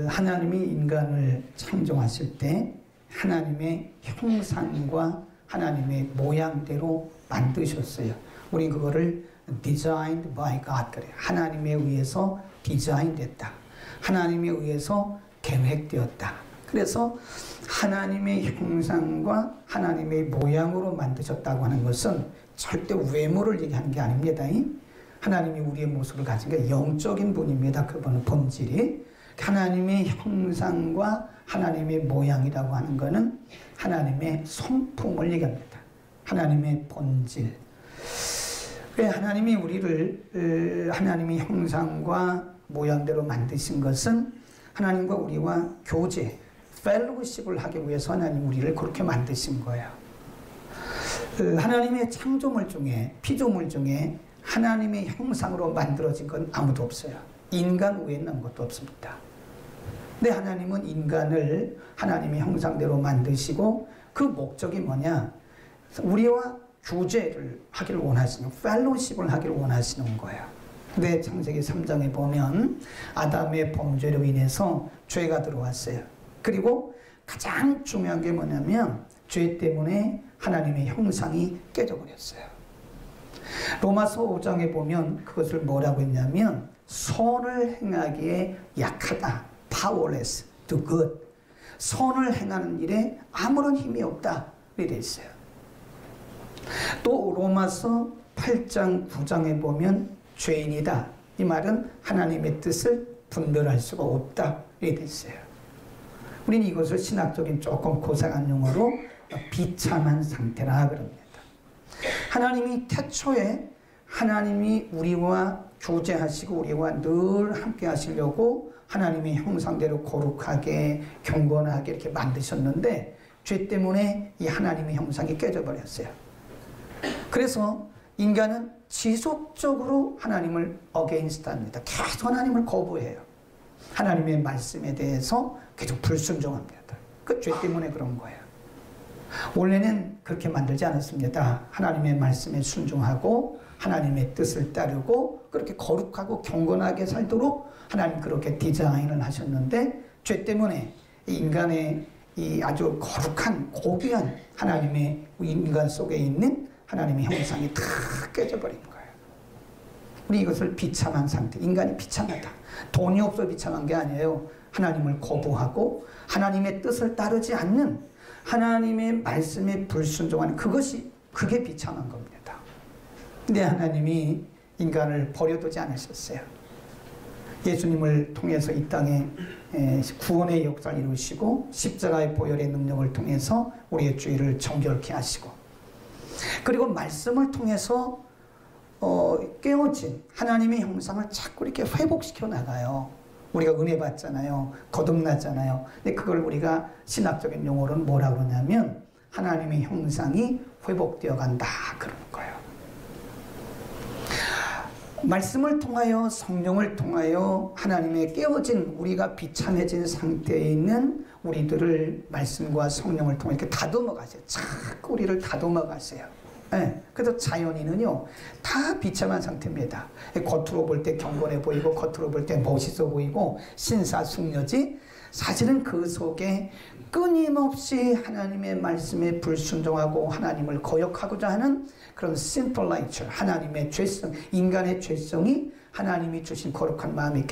하나님이 인간을 창조하실 때 하나님의 형상과 하나님의 모양대로 만드셨어요. 우리 그거를 designed by God 그래요. 하나님에 의해서 디자인됐다. 하나님에 의해서 계획되었다. 그래서 하나님의 형상과 하나님의 모양으로 만드셨다고 하는 것은 절대 외모를 얘기하는 게 아닙니다. 하나님이 우리의 모습을 가진 게 영적인 분입니다. 그분은 본질이. 하나님의 형상과 하나님의 모양이라고 하는 것은 하나님의 성품을 얘기합니다. 하나님의 본질. 왜 하나님이 우리를 하나님의 형상과 모양대로 만드신 것은 하나님과 우리와 교제, 펠로우십을 하기 위해서 하나님 우리를 그렇게 만드신 거예요. 하나님의 창조물 중에, 피조물 중에 하나님의 형상으로 만들어진 건 아무도 없어요. 인간 외에는 아무것도 없습니다. 근데 하나님은 인간을 하나님의 형상대로 만드시고 그 목적이 뭐냐? 우리와 교제를 하기를 원하시는, 펠로우십을 하기를 원하시는 거예요. 근데 창세기 3장에 보면 아담의 범죄로 인해서 죄가 들어왔어요. 그리고 가장 중요한 게 뭐냐면 죄 때문에 하나님의 형상이 깨져버렸어요. 로마서 5장에 보면 그것을 뭐라고 했냐면 선을 행하기에 약하다. powerless to good. 선을 행하는 일에 아무런 힘이 없다. 이렇게 있어요. 또 로마서 8장 9장에 보면 죄인이다. 이 말은 하나님의 뜻을 분별할 수가 없다. 이렇게 있어요. 우리는 이것을 신학적인 조금 고상한 용어로 비참한 상태라 그럽니다. 하나님이 태초에 하나님이 우리와 교제하시고 우리와 늘 함께 하시려고 하나님의 형상대로 거룩하게 경건하게 이렇게 만드셨는데 죄 때문에 이 하나님의 형상이 깨져버렸어요. 그래서 인간은 지속적으로 하나님을 어게인스트합니다. 계속 하나님을 거부해요. 하나님의 말씀에 대해서 계속 불순종합니다. 그 죄 때문에 그런 거예요. 원래는 그렇게 만들지 않았습니다. 하나님의 말씀에 순종하고 하나님의 뜻을 따르고 그렇게 거룩하고 경건하게 살도록 하나님 그렇게 디자인을 하셨는데 죄 때문에 인간의 이 아주 거룩한 고귀한 하나님의 인간 속에 있는 하나님의 형상이 다 깨져버린 거예요. 우리 이것을 비참한 상태, 인간이 비참하다. 돈이 없어 비참한 게 아니에요. 하나님을 거부하고 하나님의 뜻을 따르지 않는 하나님의 말씀에 불순종하는 그게 비참한 겁니다. 근데 하나님이 인간을 버려두지 않으셨어요. 예수님을 통해서 이 땅에 구원의 역사를 이루시고 십자가의 보혈의 능력을 통해서 우리의 죄를 정결케 하시고 그리고 말씀을 통해서 깨어진 하나님의 형상을 자꾸 이렇게 회복시켜 나가요. 우리가 은혜 받잖아요. 거듭났잖아요. 근데 그걸 우리가 신학적인 용어로는 뭐라 그러냐면 하나님의 형상이 회복되어 간다 그러는 거예요. 말씀을 통하여 성령을 통하여 하나님의 깨어진 우리가 비참해진 상태에 있는 우리들을 말씀과 성령을 통해 이렇게 다듬어 가세요. 자꾸 우리를 다듬어 가세요. 네. 그래서 자연인은요 다 비참한 상태입니다. 겉으로 볼 때 경건해 보이고 겉으로 볼 때 멋있어 보이고 신사숙녀지 사실은 그 속에 끊임없이 하나님의 말씀에 불순종하고 하나님을 거역하고자 하는 그런 sinful nature, 하나님의 죄성, 인간의 죄성이 하나님이 주신 거룩한 마음이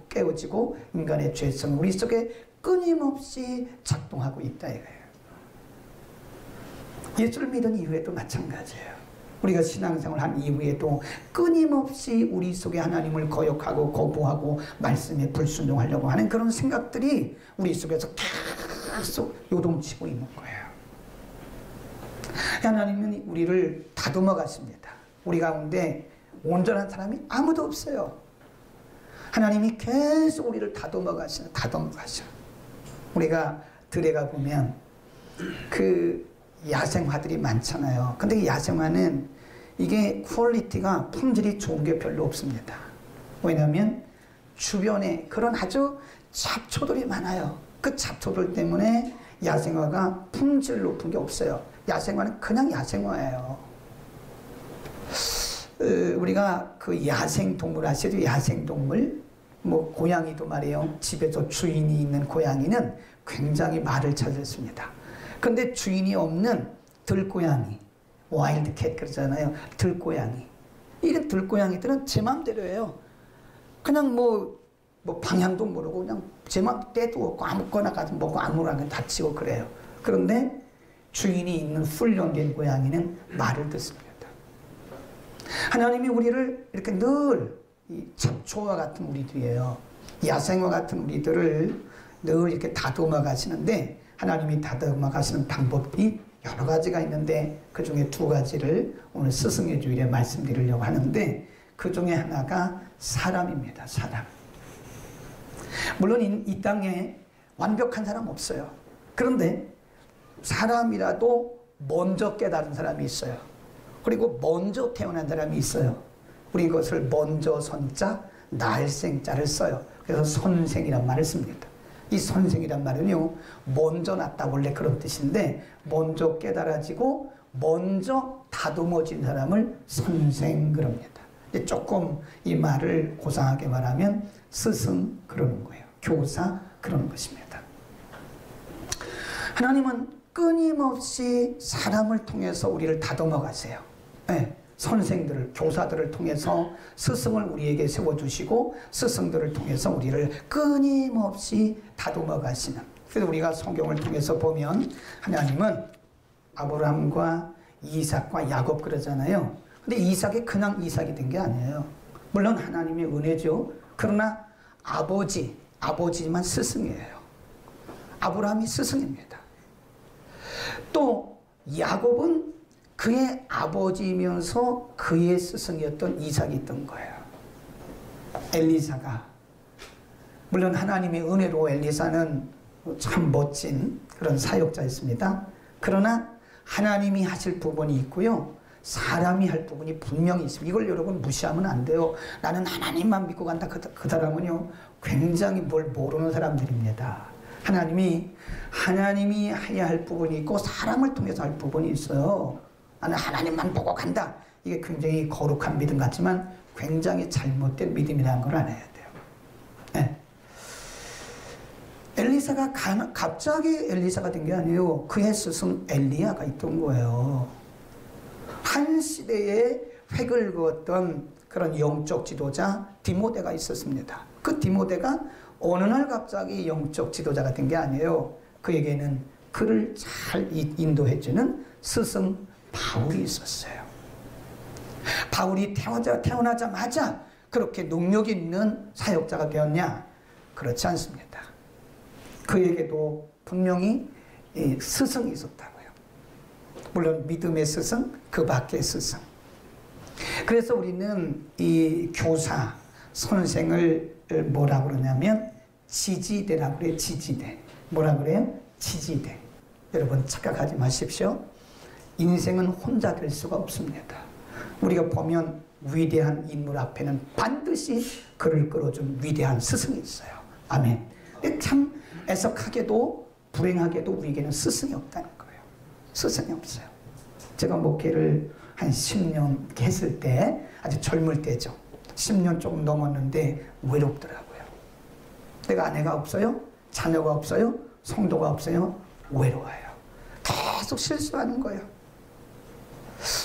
깨어지고 인간의 죄성 우리 속에 끊임없이 작동하고 있다 이거예요. 예수를 믿은 이후에도 마찬가지예요. 우리가 신앙생활을 한 이후에도 끊임없이 우리 속에 하나님을 거역하고 거부하고 말씀에 불순종하려고 하는 그런 생각들이 우리 속에서 계속 요동치고 있는 거예요. 하나님은 우리를 다듬어 가십니다. 우리 가운데 온전한 사람이 아무도 없어요. 하나님이 계속 우리를 다듬어 가셔. 우리가 들에 가 보면 그 야생화들이 많잖아요. 근데 이 야생화는 이게 퀄리티가 품질이 좋은 게 별로 없습니다. 왜냐하면 주변에 그런 아주 잡초들이 많아요. 그 잡초들 때문에 야생화가 품질 높은 게 없어요. 야생화는 그냥 야생화예요. 우리가 그 야생동물 아시죠? 야생동물 뭐 고양이도 말이에요. 집에서 주인이 있는 고양이는 굉장히 말을 찾았습니다. 근데 주인이 없는 들고양이, 와일드 캣 그러잖아요. 들고양이. 이런 들고양이들은 제 맘대로예요. 그냥 뭐 방향도 모르고 그냥 제 맘 때도 없고 아무거나 가서 먹고 아무거나 다치고 그래요. 그런데 주인이 있는 훈련된 고양이는 말을 듣습니다. 하나님이 우리를 이렇게 늘 이 잡초와 같은 우리들이에요. 야생화 같은 우리들을 늘 이렇게 다듬어 가시는데, 하나님이 다듬어 가시는 방법이 여러 가지가 있는데 그 중에 두 가지를 오늘 스승의 주일에 말씀드리려고 하는데, 그 중에 하나가 사람입니다. 사람. 물론 이 땅에 완벽한 사람 없어요. 그런데 사람이라도 먼저 깨달은 사람이 있어요. 그리고 먼저 태어난 사람이 있어요. 우리 이것을 먼저 선자, 날생자를 써요. 그래서 선생이란 말을 씁니다. 이 선생이란 말은요, 먼저 났다, 원래 그런 뜻인데, 먼저 깨달아지고 먼저 다듬어진 사람을 선생 그럽니다. 조금 이 말을 고상하게 말하면 스승 그러는 거예요. 교사 그러는 것입니다. 하나님은 끊임없이 사람을 통해서 우리를 다듬어 가세요. 네, 선생들을, 교사들을 통해서 스승을 우리에게 세워주시고 스승들을 통해서 우리를 끊임없이 다듬어 가시는. 그래서 우리가 성경을 통해서 보면 하나님은 아브라함과 이삭과 야곱 그러잖아요. 근데 이삭이 그냥 이삭이 된 게 아니에요. 물론 하나님의 은혜죠. 그러나 아버지지만 스승이에요. 아브라함이 스승입니다. 또 야곱은 그의 아버지이면서 그의 스승이었던 이삭이 있던 거예요. 엘리사가, 물론 하나님의 은혜로 엘리사는 참 멋진 그런 사역자였습니다. 그러나 하나님이 하실 부분이 있고요, 사람이 할 부분이 분명히 있습니다. 이걸 여러분 무시하면 안 돼요. 나는 하나님만 믿고 간다. 그 사람은요, 굉장히 뭘 모르는 사람들입니다. 하나님이 해야 할 부분이 있고 사람을 통해서 할 부분이 있어요. 나는 하나님만 보고 간다. 이게 굉장히 거룩한 믿음 같지만 굉장히 잘못된 믿음이라는 걸 알아야 돼요. 네. 엘리사가 갑자기 엘리사가 된 게 아니에요. 그의 스승 엘리야가 있던 거예요. 한 시대에 획을 그었던 그런 영적 지도자 디모데가 있었습니다. 그 디모데가 어느 날 갑자기 영적 지도자가 된 게 아니에요. 그에게는 그를 잘 인도해주는 스승 바울이 있었어요. 바울이 태어나자마자 그렇게 능력 있는 사역자가 되었냐? 그렇지 않습니다. 그에게도 분명히 스승이 있었다고요. 물론 믿음의 스승, 그 밖의 스승. 그래서 우리는 이 교사, 선생을 뭐라고 그러냐면 지지대라고 그래요. 지지대. 뭐라 그래요? 지지대. 여러분 착각하지 마십시오. 인생은 혼자 될 수가 없습니다. 우리가 보면 위대한 인물 앞에는 반드시 그를 끌어준 위대한 스승이 있어요. 아멘. 근데 참 애석하게도 불행하게도 우리에게는 스승이 없다는 거예요. 스승이 없어요. 제가 목회를 한 10년 했을 때, 아주 젊을 때죠. 10년 조금 넘었는데 외롭더라고요. 내가 아내가 없어요. 자녀가 없어요. 성도가 없어요. 외로워요. 계속 실수하는 거예요.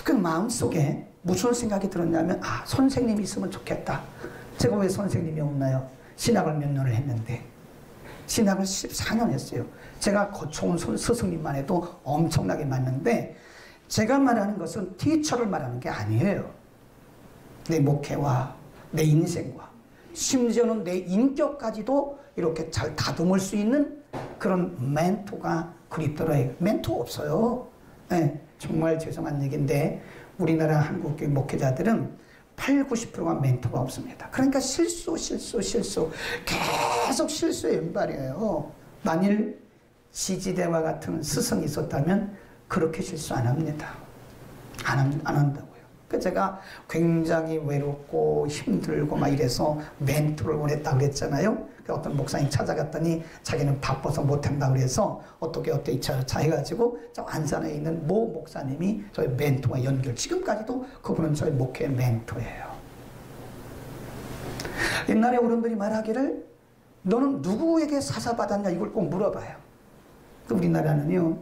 그 마음속에 무슨 생각이 들었냐면, 선생님이 있으면 좋겠다. 제가 왜 선생님이 없나요? 신학을 몇 년을 했는데, 신학을 14년 했어요. 제가 거쳐온 스승님만 해도 엄청나게 많은데, 제가 말하는 것은 티처를 말하는 게 아니에요. 내 목회와 내 인생과 심지어는 내 인격까지도 이렇게 잘 다듬을 수 있는 그런 멘토가 그립더라고요. 멘토 없어요. 네, 정말 죄송한 얘기인데 우리나라 한국교회 목회자들은 80~90%가 멘토가 없습니다. 그러니까 실수 계속 실수의 연발이에요. 만일 지지대와 같은 스승이 있었다면 그렇게 실수 안 합니다. 안 한다고요. 그래서 제가 굉장히 외롭고 힘들고 막 이래서 멘토를 원했다고 그랬잖아요. 어떤 목사님 찾아갔더니 자기는 바빠서 못한다고 그래서 어떻게 이차 해가지고 저 안산에 있는 모 목사님이 저희 멘토와 연결. 지금까지도 그분은 저희 목회의 멘토예요. 옛날에 어른들이 말하기를 너는 누구에게 사사받았냐 이걸 꼭 물어봐요. 우리나라는요,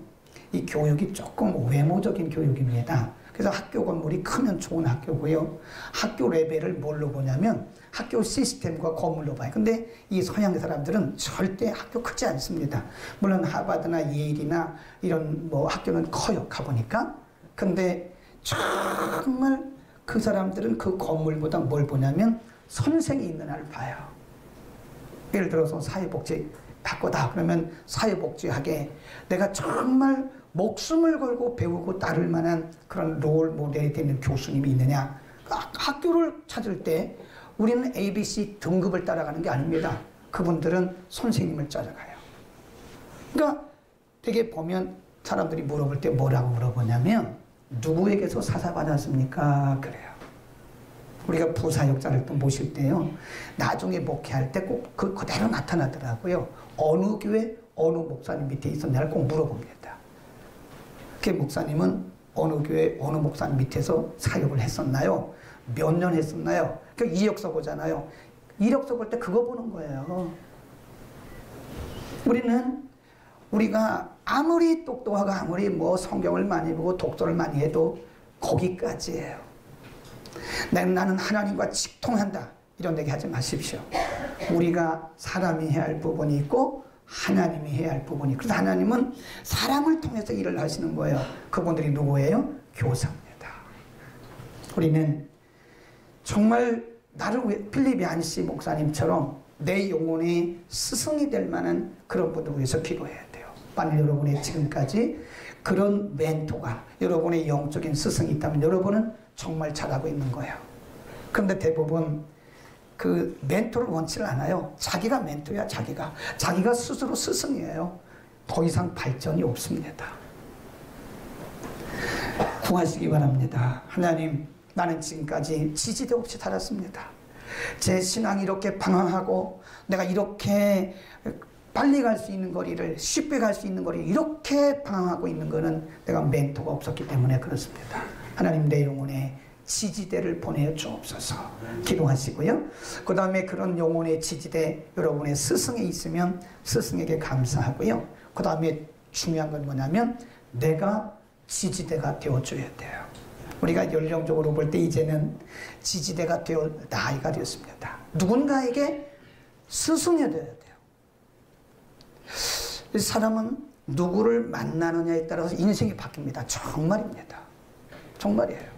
이 교육이 조금 외모적인 교육입니다. 그래서 학교 건물이 크면 좋은 학교고요. 학교 레벨을 뭘로 보냐면 학교 시스템과 건물로 봐요. 근데 이 서양 사람들은 절대 학교 크지 않습니다. 물론 하버드나 예일이나 이런 뭐 학교는 커요. 가보니까. 근데 정말 그 사람들은 그 건물보다 뭘 보냐면 선생이 있는 한을 봐요. 예를 들어서 사회복지 학교다 그러면 사회복지학에 내가 정말 목숨을 걸고 배우고 따를 만한 그런 롤 모델이 되는 교수님이 있느냐. 학교를 찾을 때 우리는 ABC 등급을 따라가는 게 아닙니다. 그분들은 선생님을 따라가요. 그러니까 되게 보면 사람들이 물어볼 때 뭐라고 물어보냐면 누구에게서 사사받았습니까? 그래요. 우리가 부사역자를 또 모실 때요, 나중에 목회할 때 꼭 그대로 나타나더라고요. 어느 교회 어느 목사님 밑에 있었냐를 꼭 물어봅니다. 그 목사님은 어느 교회 어느 목사님 밑에서 사역을 했었나요? 몇 년 했었나요? 그 이력서 보잖아요. 이력서 볼 때 그거 보는 거예요. 우리가 아무리 똑똑하고 아무리 뭐 성경을 많이 보고 독서를 많이 해도 거기까지예요. 나는 하나님과 직통한다 이런 얘기 하지 마십시오. 우리가 사람이 해야 할 부분이 있고 하나님이 해야 할 부분이 있고, 그래서 하나님은 사람을 통해서 일을 하시는 거예요. 그분들이 누구예요? 교사입니다. 우리는 정말 나를 위해 필립 얀시 목사님처럼 내 영혼의 스승이 될 만한 그런 분들 위해서 기도해야 돼요. 만약 여러분의 지금까지 그런 멘토가 여러분의 영적인 스승이 있다면 여러분은 정말 잘하고 있는 거예요. 그런데 대부분 그 멘토를 원치를 않아요. 자기가 멘토야. 자기가 스스로 스승이에요. 더 이상 발전이 없습니다. 구하시기 바랍니다. 하나님, 나는 지금까지 지지대 없이 살았습니다. 제 신앙이 이렇게 방황하고 내가 이렇게 빨리 갈 수 있는 거리를, 쉽게 갈 수 있는 거리를 이렇게 방황하고 있는 거는 내가 멘토가 없었기 때문에 그렇습니다. 하나님, 내 영혼에 지지대를 보내어 주옵소서. 기도하시고요. 그 다음에 그런 영혼의 지지대, 여러분의 스승이 있으면 스승에게 감사하고요. 그 다음에 중요한 건 뭐냐면 내가 지지대가 되어줘야 돼요. 우리가 연령적으로 볼 때 이제는 지지대가 되어 나이가 되었습니다. 누군가에게 스승이 되어야 돼요. 사람은 누구를 만나느냐에 따라서 인생이 바뀝니다. 정말입니다. 정말이에요.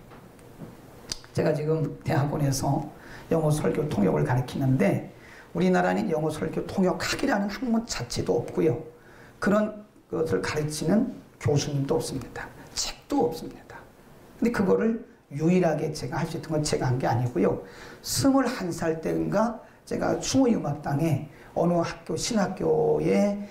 제가 지금 대학원에서 영어 설교 통역을 가르치는데 우리나라는 영어 설교 통역학이라는 학문 자체도 없고요. 그런 것을 가르치는 교수님도 없습니다. 책도 없습니다. 근데 그거를 유일하게 제가 할 수 있던 건 제가 한 게 아니고요. 21살 때인가 제가 충의음악당에 어느 학교, 신학교에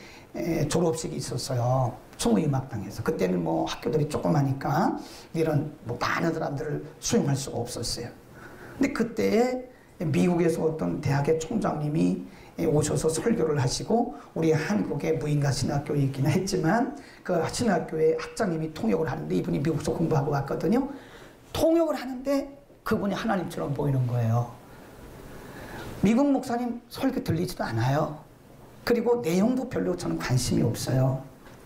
졸업식이 있었어요. 충의음악당에서. 그때는 뭐 학교들이 조그마니까 이런 뭐 많은 사람들을 수용할 수가 없었어요. 근데 그때에 미국에서 어떤 대학의 총장님이 오셔서 설교를 하시고 우리 한국의 무인가 신학교에 있기는 했지만 그 신학교의 학장님이 통역을 하는데 이분이 미국에서 공부하고 왔거든요. 통역을 하는데 그분이 하나님처럼 보이는 거예요. 미국 목사님 설교 들리지도 않아요. 그리고 내용도 별로 저는 관심이 없어요.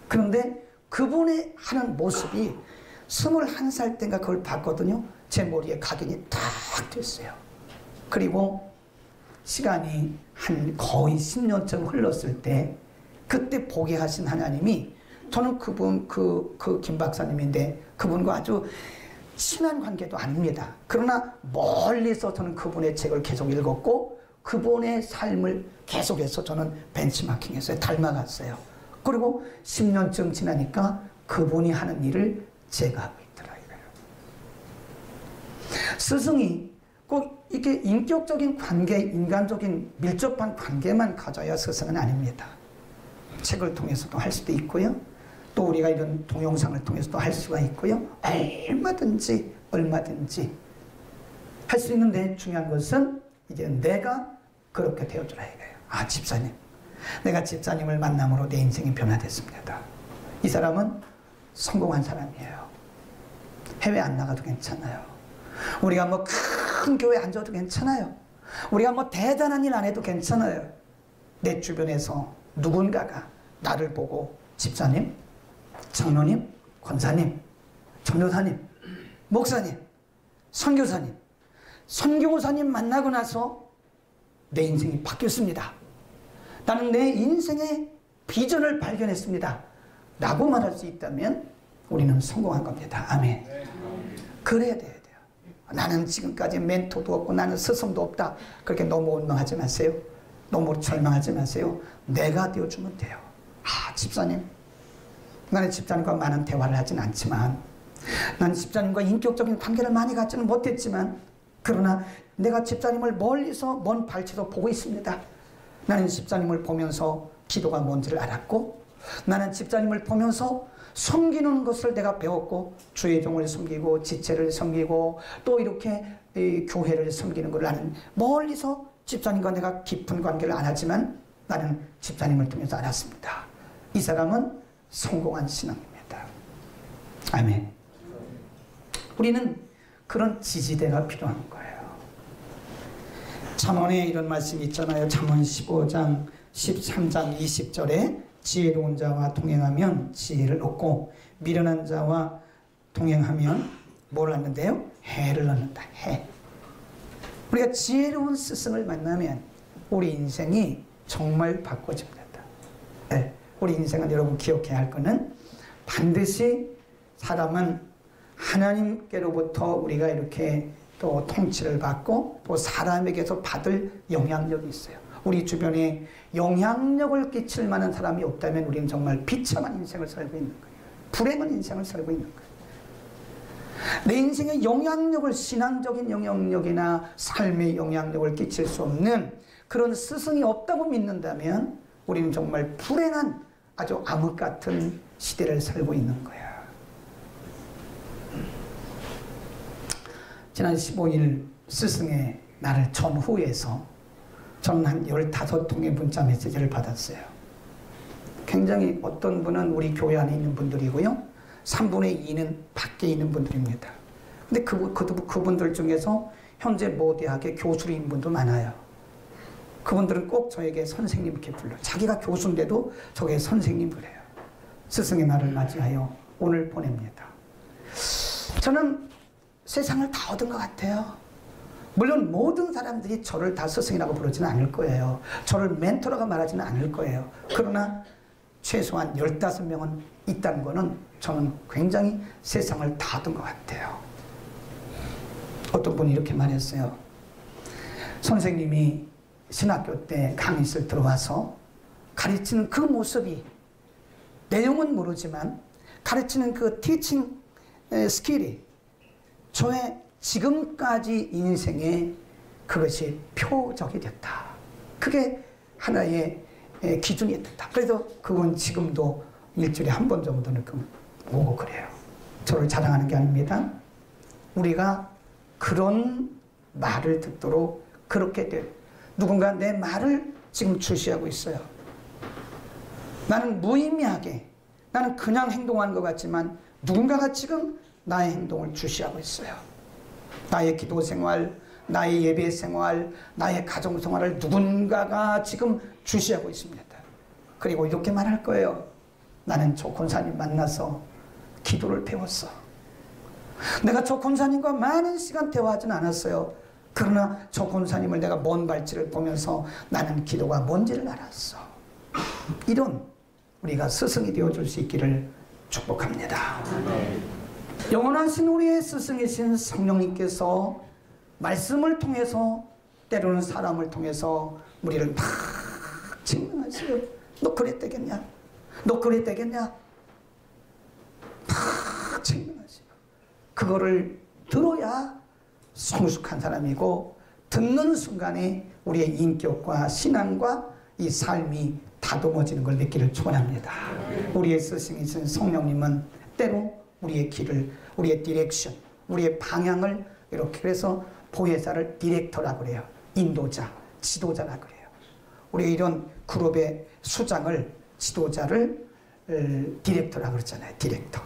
그런데 그분의 하는 모습이 21살 때인가 그걸 봤거든요. 제 머리에 각인이 딱 됐어요. 그리고 시간이 한 거의 10년쯤 흘렀을 때 그때 보게 하신 하나님이 저는 그분 그 김 박사님인데 그분과 아주 친한 관계도 아닙니다. 그러나 멀리서 저는 그분의 책을 계속 읽었고 그분의 삶을 계속해서 저는 벤치마킹했어요. 닮아갔어요. 그리고 10년쯤 지나니까 그분이 하는 일을 제가 하고 있더라고요. 스승이 꼭 이렇게 인격적인 관계, 인간적인 밀접한 관계만 가져야 스승은 아닙니다. 책을 통해서도 할 수도 있고요. 또 우리가 이런 동영상을 통해서도 할 수가 있고요. 얼마든지 할 수 있는데 중요한 것은 이제 내가 그렇게 되어주라 이거예요. 아, 집사님. 내가 집사님을 만남으로 내 인생이 변화됐습니다. 이 사람은 성공한 사람이에요. 해외 안 나가도 괜찮아요. 우리가 뭐 큰 교회 앉아도 괜찮아요. 우리가 뭐 대단한 일 안 해도 괜찮아요. 내 주변에서 누군가가 나를 보고 집사님, 장로님, 권사님, 전도사님, 목사님, 선교사님, 선교사님 만나고 나서 내 인생이 바뀌었습니다. 나는 내 인생의 비전을 발견했습니다. 라고 말할 수 있다면 우리는 성공한 겁니다. 아멘. 그래야 돼요. 나는 지금까지 멘토도 없고 나는 스승도 없다. 그렇게 너무 원망하지 마세요. 너무 절망하지 마세요. 내가 되어주면 돼요. 아, 집사님. 나는 집사님과 많은 대화를 하진 않지만, 나는 집사님과 인격적인 관계를 많이 갖지는 못했지만, 그러나 내가 집사님을 멀리서 먼 발치로 보고 있습니다. 나는 집사님을 보면서 기도가 뭔지를 알았고, 나는 집사님을 보면서 섬기는 것을 내가 배웠고, 주의 종을 섬기고 지체를 섬기고 또 이렇게 교회를 섬기는 걸 나는 멀리서 집사님과 내가 깊은 관계를 안 하지만 나는 집사님을 통해서 알았습니다. 이 사람은 성공한 신앙입니다. 아멘. 우리는 그런 지지대가 필요한 거예요. 잠언에 이런 말씀이 있잖아요. 잠언 15장 13장 20절에 지혜로운 자와 동행하면 지혜를 얻고 미련한 자와 동행하면 뭘 얻는데요? 해를 얻는다. 해. 우리가 지혜로운 스승을 만나면 우리 인생이 정말 바꿔집니다. 네. 우리 인생은 여러분 기억해야 할 것은 반드시 사람은 하나님께로부터 우리가 이렇게 또 통치를 받고 또 사람에게서 받을 영향력이 있어요. 우리 주변에 영향력을 끼칠 만한 사람이 없다면 우리는 정말 비참한 인생을 살고 있는 거예요. 불행한 인생을 살고 있는 거예요. 내 인생에 영향력을, 신앙적인 영향력이나 삶의 영향력을 끼칠 수 없는 그런 스승이 없다고 믿는다면 우리는 정말 불행한 아주 암흑 같은 시대를 살고 있는 거야. 지난 15일 스승의 날을 전후해서 저는 한 15통의 문자 메시지를 받았어요. 굉장히 어떤 분은 우리 교회 안에 있는 분들이고요. 3분의 2는 밖에 있는 분들입니다. 근데 그분들 중에서 현재 모 대학의 교수인 분도 많아요. 그분들은 꼭 저에게 선생님 이렇게 불러요. 자기가 교수인데도 저에게 선생님 그래요. 스승의 날을 맞이하여 오늘 보냅니다. 저는 세상을 다 얻은 것 같아요. 물론 모든 사람들이 저를 다 스승이라고 부르지는 않을 거예요. 저를 멘토라고 말하지는 않을 거예요. 그러나 최소한 15명은 있다는 거는 저는 굉장히 세상을 다 얻은 것 같아요. 어떤 분이 이렇게 말했어요. 선생님이 신학교 때 강의실 들어와서 가르치는 그 모습이, 내용은 모르지만 가르치는 그 티칭 스킬이 저의 지금까지 인생에 그것이 표적이 됐다. 그게 하나의 기준이 됐다. 그래서 그건 지금도 일주일에 한 번 정도는 오고 그래요. 저를 자랑하는 게 아닙니다. 우리가 그런 말을 듣도록 그렇게 돼. 누군가 내 말을 지금 주시하고 있어요. 나는 무의미하게, 나는 그냥 행동하는 것 같지만 누군가가 지금 나의 행동을 주시하고 있어요. 나의 기도 생활, 나의 예배 생활, 나의 가정 생활을 누군가가 지금 주시하고 있습니다. 그리고 이렇게 말할 거예요. 나는 조 권사님 만나서 기도를 배웠어. 내가 조 권사님과 많은 시간 대화하지는 않았어요. 그러나 조 권사님을 내가 먼 발치를 보면서 나는 기도가 뭔지를 알았어. 이런 우리가 스승이 되어줄 수 있기를 축복합니다. 영원하신 우리의 스승이신 성령님께서 말씀을 통해서, 때로는 사람을 통해서 우리를 막 증명하세요. 너 그랬다겠냐? 너 그랬다겠냐? 막 증명하세요. 그거를 들어야 성숙한 사람이고, 듣는 순간에 우리의 인격과 신앙과 이 삶이 다듬어지는 걸 믿기를 축원합니다. 우리의 스승이신 성령님은 때로 우리의 길을, 우리의 디렉션, 우리의 방향을 이렇게 해서 보혜사를 디렉터라고 그래요. 인도자, 지도자라고 그래요. 우리 이런 그룹의 수장을, 지도자를 디렉터라고 그러잖아요. 디렉터.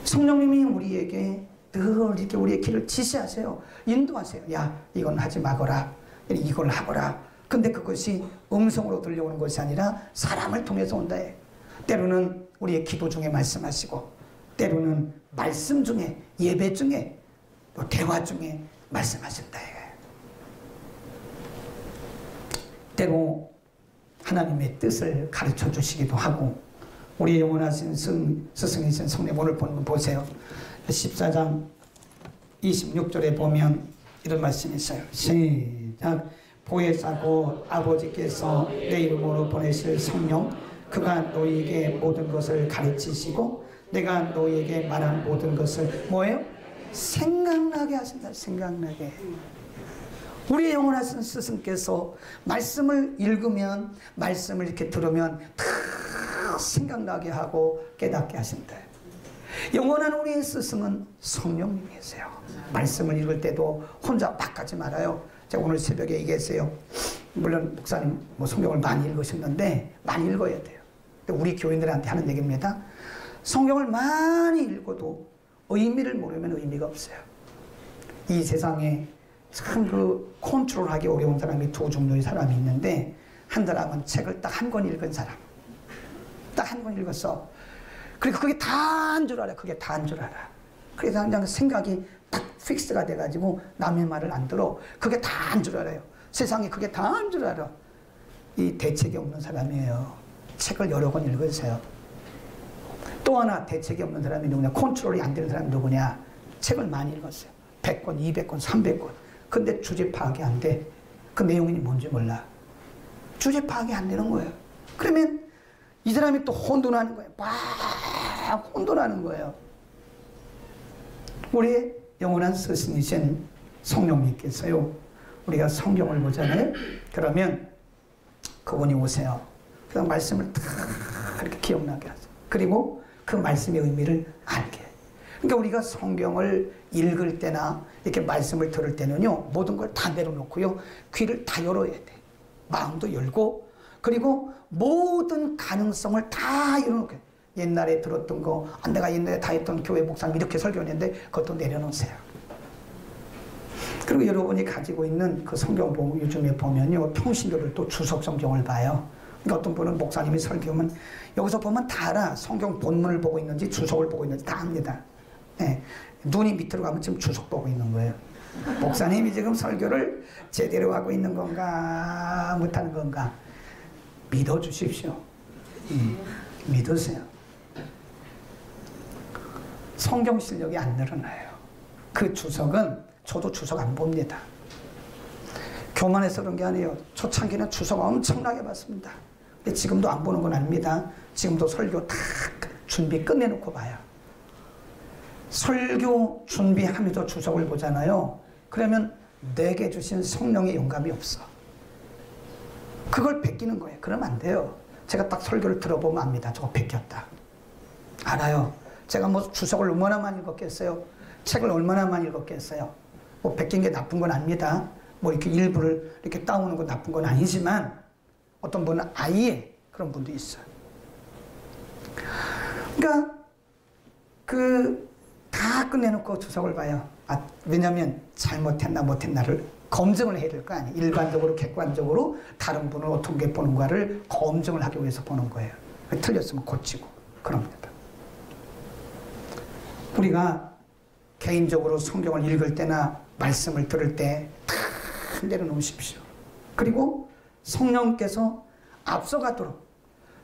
성령님이 우리에게 늘 이렇게 우리의 길을 지시하세요. 인도하세요. 야, 이건 하지 마거라. 이걸 하거라. 근데 그것이 음성으로 들려오는 것이 아니라 사람을 통해서 온다. 때로는 우리의 기도 중에 말씀하시고, 때로는 말씀 중에, 예배 중에, 또 대화 중에 말씀하신다. 때로 하나님의 뜻을 가르쳐 주시기도 하고, 우리 영원하신 스승이신 성령, 오늘 보는 거 보세요. 14장 26절에 보면 이런 말씀이 있어요. 시작. 보혜사고 아버지께서 내 이름으로 보내실 성령, 그가 너희에게 모든 것을 가르치시고 내가 너희에게 말한 모든 것을 뭐예요? 생각나게 하신다. 생각나게. 우리 영원하신 스승께서 말씀을 읽으면, 말씀을 이렇게 들으면 다 생각나게 하고 깨닫게 하신다. 영원한 우리의 스승은 성령님이세요. 말씀을 읽을 때도 혼자 막 가지 말아요. 제가 오늘 새벽에 얘기했어요. 물론 목사님 성경을 많이 읽으셨는데 많이 읽어야 돼요. 근데 우리 교인들한테 하는 얘기입니다. 성경을 많이 읽어도 의미를 모르면 의미가 없어요. 이 세상에 참 컨트롤하기 어려운 사람이 두 종류의 사람이 있는데, 한 사람은 책을 딱 한 권 읽은 사람. 딱 한 권 읽었어. 그리고 그게 다인 줄 알아. 그게 다인 줄 알아. 그래서 그냥 생각이 딱 픽스가 돼가지고 남의 말을 안 들어. 그게 다인 줄 알아요. 세상에 그게 다인 줄 알아. 이 대책이 없는 사람이에요. 책을 여러 권 읽으세요. 또 하나 대책이 없는 사람이 누구냐? 컨트롤이 안 되는 사람이 누구냐? 책을 많이 읽었어요. 100권, 200권, 300권. 근데 주제 파악이 안 돼. 그 내용이 뭔지 몰라. 주제 파악이 안 되는 거예요. 그러면 이 사람이 또 혼돈하는 거예요. 막 혼돈하는 거예요. 우리의 영원한 스승이신 성령님께서요, 우리가 성경을 보잖아요. 그러면 그분이 오세요. 그래서 말씀을 다 그렇게 기억나게 하세요. 그리고 그 말씀의 의미를 알게 해요. 그러니까 우리가 성경을 읽을 때나 이렇게 말씀을 들을 때는요, 모든 걸 다 내려놓고요, 귀를 다 열어야 돼. 마음도 열고, 그리고 모든 가능성을 다 열어놓게. 옛날에 들었던 거, 내가 옛날에 다 했던 교회 목사님 이렇게 설교했는데 그것도 내려놓으세요. 그리고 여러분이 가지고 있는 그 성경 보면 요즘에 보면요, 평신도를 또 주석 성경을 봐요. 그러니까 어떤 분은 목사님이 설교하면 여기서 보면 다 알아. 성경 본문을 보고 있는지 주석을 보고 있는지 다 압니다. 네. 눈이 밑으로 가면 지금 주석 보고 있는 거예요. 목사님이 지금 설교를 제대로 하고 있는 건가 못하는 건가 믿어주십시오. 믿으세요. 성경 실력이 안 늘어나요. 그 주석은 저도 주석 안 봅니다. 교만해서 그런 게 아니에요. 초창기는 주석 엄청나게 봤습니다. 근데 지금도 안 보는 건 아닙니다. 지금도 설교 다 준비 끝내놓고 봐요. 설교 준비하면서 주석을 보잖아요. 그러면 내게 주신 성령의 영감이 없어. 그걸 베끼는 거예요. 그러면 안 돼요. 제가 딱 설교를 들어보면 압니다. 저거 베꼈다. 알아요. 제가 뭐 주석을 얼마나 많이 읽었겠어요. 책을 얼마나 많이 읽었겠어요. 뭐 베낀 게 나쁜 건 아닙니다. 뭐 이렇게 일부를 이렇게 따오는 건 나쁜 건 아니지만, 어떤 분은 아예 그런 분도 있어요. 그러니까 다 끝내놓고 주석을 봐요. 왜냐하면 잘못했나 못했나를 검증을 해야 될 거 아니에요. 일반적으로 객관적으로 다른 분을 어떻게 보는가를 검증을 하기 위해서 보는 거예요. 틀렸으면 고치고 그런 겁니다. 우리가 개인적으로 성경을 읽을 때나 말씀을 들을 때 다 내려놓으십시오. 그리고 성령께서 앞서가도록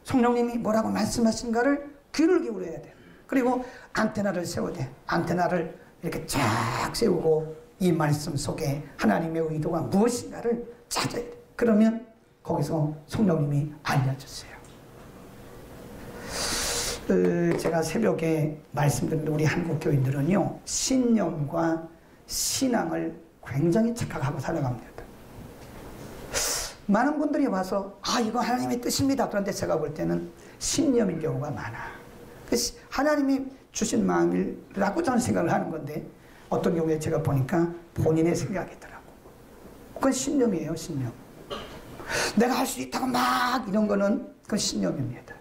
성령님이 뭐라고 말씀하신가를 귀를 기울여야 돼요. 그리고 안테나를 세워야 돼요. 안테나를 이렇게 쫙 세우고 이 말씀 속에 하나님의 의도가 무엇인가를 찾아야 돼요. 그러면 거기서 성령님이 알려주세요. 제가 새벽에 말씀드린 우리 한국 교인들은요, 신념과 신앙을 굉장히 착각하고 살아갑니다. 많은 분들이 와서 이거 하나님의 뜻입니다. 그런데 제가 볼 때는 신념인 경우가 많아. 하나님이 주신 마음이라고 저는 생각을 하는 건데, 어떤 경우에 제가 보니까 본인의 생각이더라고. 그건 신념이에요. 신념. 내가 할 수 있다고 막 이런 거는 그건 신념입니다.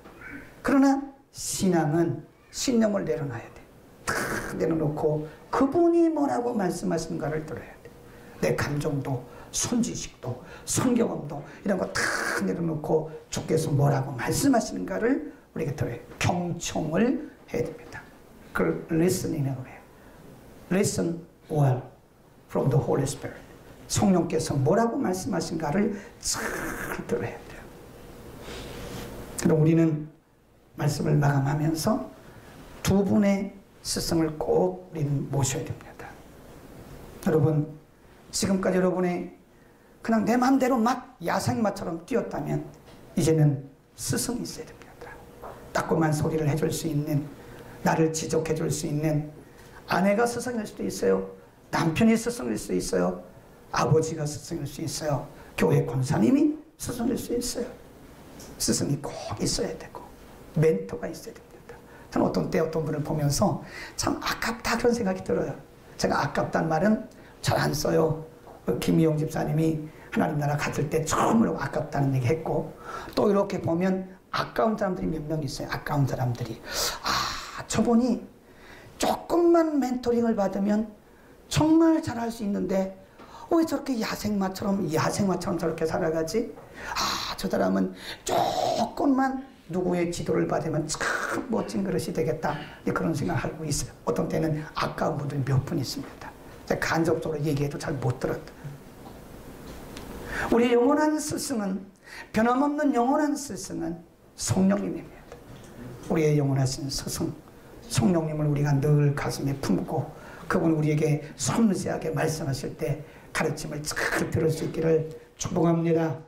그러나 신앙은 신념을 내려놔야 돼. 탁 내려놓고 그분이 뭐라고 말씀하시는가를 들어야 돼. 내 감정도, 손지식도, 성경험도 이런 거 다 내려놓고 주께서 뭐라고 말씀하시는가를 우리가 들어야 돼. 경청을 해야 됩니다. 그걸 listening이라고 해요. Listen well from the Holy Spirit. 성령께서 뭐라고 말씀하신가를 잘 들어야 돼요. 그럼 우리는 말씀을 마감하면서 두 분의 스승을 꼭 우리는 모셔야 됩니다. 여러분, 지금까지 여러분이 그냥 내 마음대로 막 야생마처럼 뛰었다면 이제는 스승이 있어야 됩니다. 따끔한 소리를 해줄 수 있는, 나를 지적해 줄 수 있는 아내가 스승일 수도 있어요. 남편이 스승일 수 있어요. 아버지가 스승일 수 있어요. 교회 권사님이 스승일 수 있어요. 스승이 꼭 있어야 되고 멘토가 있어야 됩니다. 저는 어떤 때 어떤 분을 보면서 참 아깝다 그런 생각이 들어요. 제가 아깝다는 말은 잘 안 써요. 김희용 집사님이 하나님 나라 갔을 때 처음으로 아깝다는 얘기 했고, 또 이렇게 보면 아까운 사람들이 몇 명 있어요. 아까운 사람들이. 아, 저분이 조금만 멘토링을 받으면 정말 잘할 수 있는데 왜 저렇게 야생마처럼 저렇게 살아가지? 아, 저 사람은 조금만 누구의 지도를 받으면 참 멋진 그릇이 되겠다. 그런 생각을 하고 있어요. 어떤 때는 아까운 분들이 몇 분 있습니다. 제가 간접적으로 얘기해도 잘 못 들었다. 우리 영원한 스승은, 변함없는 영원한 스승은 성령님입니다. 우리의 영원하신 스승, 성령님을 우리가 늘 가슴에 품고 그분 우리에게 섬세하게 말씀하실 때 가르침을 잘 들을 수 있기를 축복합니다.